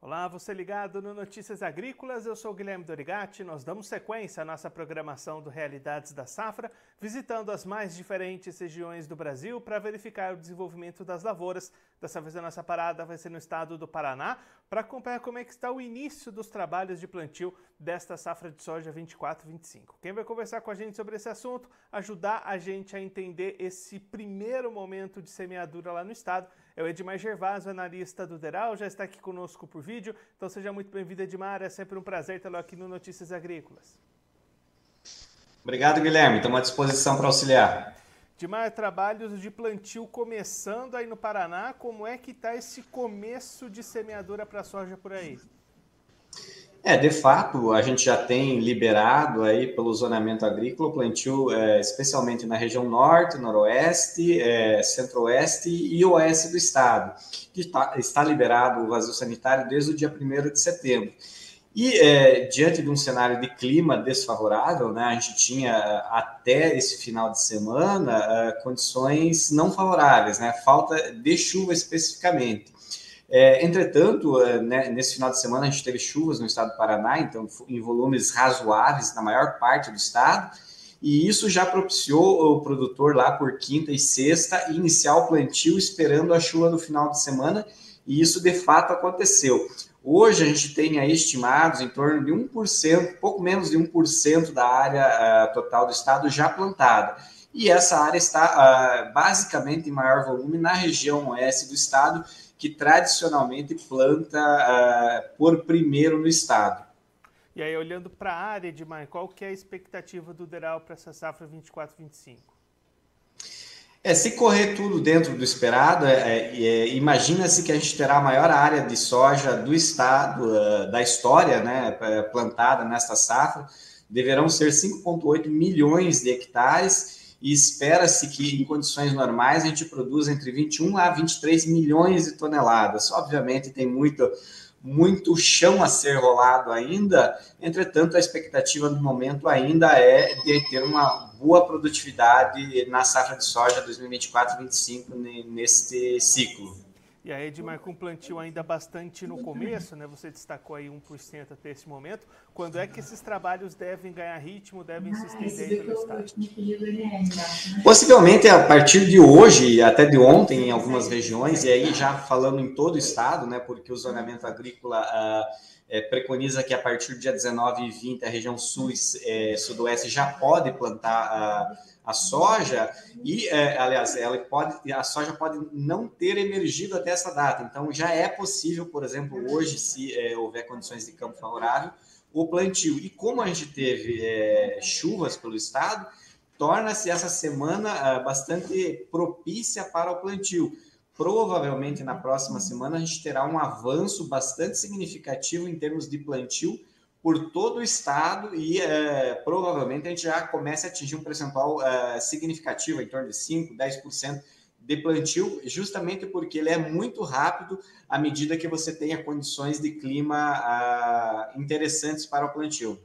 Olá, você ligado no Notícias Agrícolas, eu sou o Guilherme Dorigatti. Nós damos sequência à nossa programação do Realidades da Safra, visitando as mais diferentes regiões do Brasil para verificar o desenvolvimento das lavouras. Dessa vez a nossa parada vai ser no estado do Paraná, para acompanhar como é que está o início dos trabalhos de plantio desta safra de soja 24-25. Quem vai conversar com a gente sobre esse assunto, ajudar a gente a entender esse primeiro momento de semeadura lá no estado, é o Edmar Gervásio, analista do DERAL, já está aqui conosco por vídeo. Então seja muito bem-vindo, Edmar. É sempre um prazer tê-lo aqui no Notícias Agrícolas. Obrigado, Guilherme. Estamos à disposição para auxiliar. Edmar, trabalhos de plantio começando aí no Paraná. Como é que está esse começo de semeadura para soja por aí? De fato, a gente já tem liberado aí pelo zonamento agrícola o plantio, especialmente na região norte, noroeste, centro-oeste e oeste do estado, que está liberado o vazio sanitário desde o dia 1º de setembro. E diante de um cenário de clima desfavorável, né, a gente tinha até esse final de semana condições não favoráveis, né, falta de chuva especificamente. Entretanto, né, nesse final de semana a gente teve chuvas no estado do Paraná, então em volumes razoáveis na maior parte do estado, e isso já propiciou o produtor lá por quinta e sexta iniciar o plantio esperando a chuva do final de semana, e isso de fato aconteceu. Hoje a gente tem aí estimados em torno de 1%, pouco menos de 1% da área total do estado já plantada. E essa área está basicamente em maior volume na região oeste do estado, que tradicionalmente planta por primeiro no estado. E aí, olhando para a área, Edmar, qual que é a expectativa do DERAL para essa safra 24-25? Se correr tudo dentro do esperado, imagina-se que a gente terá a maior área de soja do estado, da história, né, plantada nesta safra. Deverão ser 5,8 milhões de hectares e espera-se que, em condições normais, a gente produza entre 21 a 23 milhões de toneladas. Obviamente, tem muito chão a ser rolado ainda, entretanto, a expectativa no momento ainda é de ter uma boa produtividade na safra de soja 2024-25 neste ciclo. E aí, Edmar, com plantio ainda bastante no começo, né? Você destacou aí 1% até esse momento. Quando é que esses trabalhos devem ganhar ritmo, devem se estender aí pelo estado? Possivelmente a partir de hoje, até de ontem, em algumas regiões, e aí já falando em todo o estado, né? Porque o zonamento agrícola preconiza que a partir do dia 19 e 20 a região sul e sudoeste já pode plantar a soja e, aliás, a soja pode não ter emergido até essa data. Então, já é possível, por exemplo, hoje, se houver condições de campo favorável, o plantio. E como a gente teve chuvas pelo estado, torna-se essa semana bastante propícia para o plantio. Provavelmente na próxima semana a gente terá um avanço bastante significativo em termos de plantio por todo o estado e provavelmente a gente já comece a atingir um percentual significativo, em torno de 5%, 10% de plantio, justamente porque ele é muito rápido à medida que você tenha condições de clima interessantes para o plantio.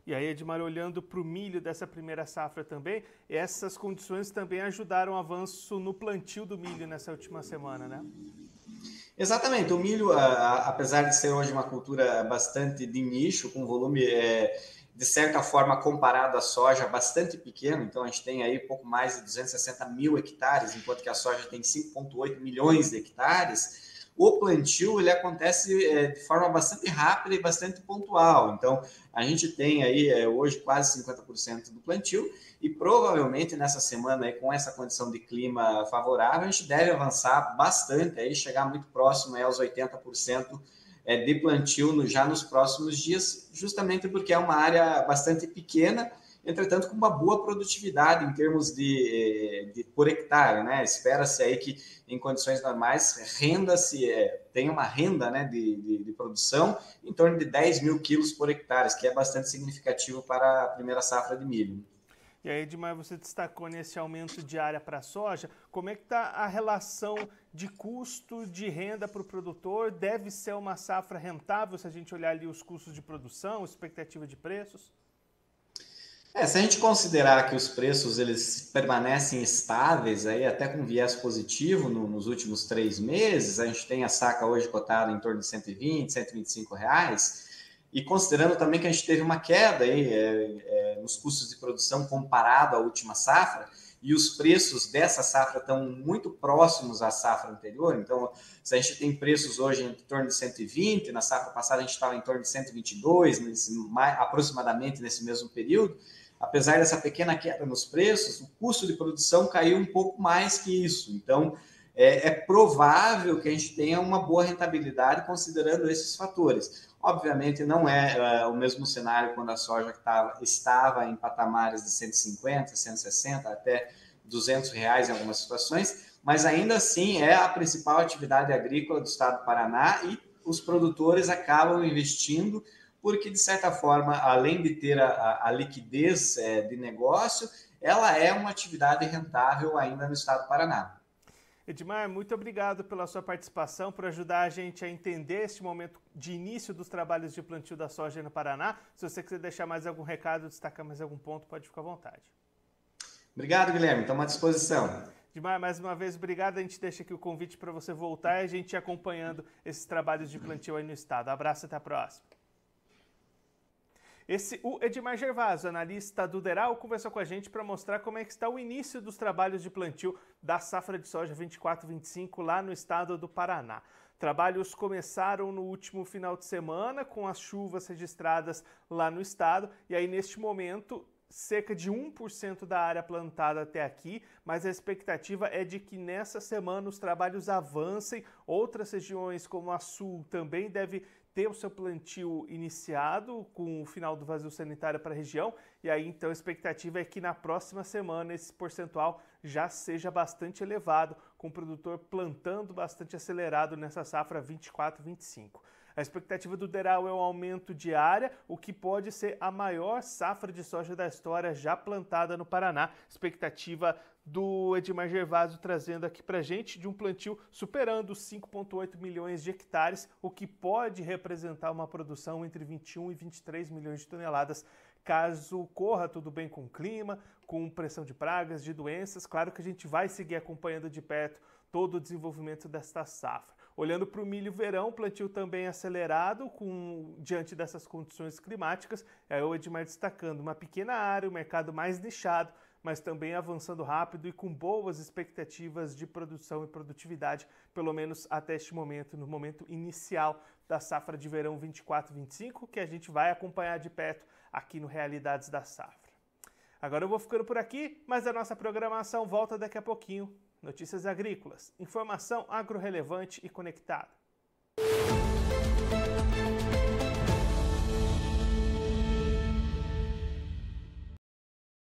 E aí, Edmar, olhando para o milho dessa primeira safra também, essas condições também ajudaram o avanço no plantio do milho nessa última semana, né? Exatamente, o milho, apesar de ser hoje uma cultura bastante de nicho, com volume, de certa forma, comparado à soja, bastante pequeno, então a gente tem aí pouco mais de 260 mil hectares, enquanto que a soja tem 5,8 milhões de hectares, o plantio ele acontece de forma bastante rápida e bastante pontual. Então, a gente tem aí hoje quase 50% do plantio e provavelmente nessa semana aí, com essa condição de clima favorável, a gente deve avançar bastante, aí, chegar muito próximo aí, aos 80% de plantio já nos próximos dias, justamente porque é uma área bastante pequena, entretanto com uma boa produtividade em termos de por hectare, né? Espera-se aí que em condições normais tenha uma renda, né, de produção em torno de 10 mil quilos por hectare, que é bastante significativo para a primeira safra de milho. E aí, Edmar, você destacou nesse aumento de área para a soja, como é que está a relação de custo de renda para o produtor? Deve ser uma safra rentável se a gente olhar ali os custos de produção, expectativa de preços? Se a gente considerar que os preços eles permanecem estáveis, aí até com viés positivo nos últimos 3 meses, a gente tem a saca hoje cotada em torno de 120, R$ 125, e considerando também que a gente teve uma queda aí, nos custos de produção comparado à última safra, e os preços dessa safra estão muito próximos à safra anterior. Então, se a gente tem preços hoje em torno de 120, na safra passada a gente estava em torno de 122, aproximadamente nesse mesmo período. Apesar dessa pequena queda nos preços, o custo de produção caiu um pouco mais que isso. Então, é provável que a gente tenha uma boa rentabilidade considerando esses fatores. Obviamente, não é o mesmo cenário quando a soja estava em patamares de 150, 160, até R$ 200 em algumas situações, mas ainda assim é a principal atividade agrícola do estado do Paraná e os produtores acabam investindo porque, de certa forma, além de ter a liquidez de negócio, ela é uma atividade rentável ainda no estado do Paraná. Edmar, muito obrigado pela sua participação, por ajudar a gente a entender este momento de início dos trabalhos de plantio da soja no Paraná. Se você quiser deixar mais algum recado, destacar mais algum ponto, pode ficar à vontade. Obrigado, Guilherme. Estamos à disposição. Edmar, mais uma vez, obrigado. A gente deixa aqui o convite para você voltar e a gente ir acompanhando esses trabalhos de plantio aí no estado. Abraço e até a próxima. O Edmar Gervásio, analista do DERAL, conversou com a gente para mostrar como é que está o início dos trabalhos de plantio da safra de soja 24-25 lá no estado do Paraná. Trabalhos começaram no último final de semana com as chuvas registradas lá no estado e aí neste momento cerca de 1% da área plantada até aqui, mas a expectativa é de que nessa semana os trabalhos avancem. Outras regiões como a Sul também deve ter o seu plantio iniciado com o final do vazio sanitário para a região, e aí então a expectativa é que na próxima semana esse percentual já seja bastante elevado, com o produtor plantando bastante acelerado nessa safra 24-25. A expectativa do DERAL é um aumento de área, o que pode ser a maior safra de soja da história já plantada no Paraná. Expectativa do Edmar Gervásio trazendo aqui pra gente de um plantio superando os 5,8 milhões de hectares, o que pode representar uma produção entre 21 e 23 milhões de toneladas, caso corra tudo bem com o clima, com pressão de pragas, de doenças. Claro que a gente vai seguir acompanhando de perto todo o desenvolvimento desta safra. Olhando para o milho verão, plantio também acelerado diante dessas condições climáticas. O Edmar destacando uma pequena área, o mercado mais nichado, mas também avançando rápido e com boas expectativas de produção e produtividade, pelo menos até este momento, no momento inicial da safra de verão 24-25, que a gente vai acompanhar de perto aqui no Realidades da Safra. Agora eu vou ficando por aqui, mas a nossa programação volta daqui a pouquinho. Notícias agrícolas, informação agro-relevante e conectada.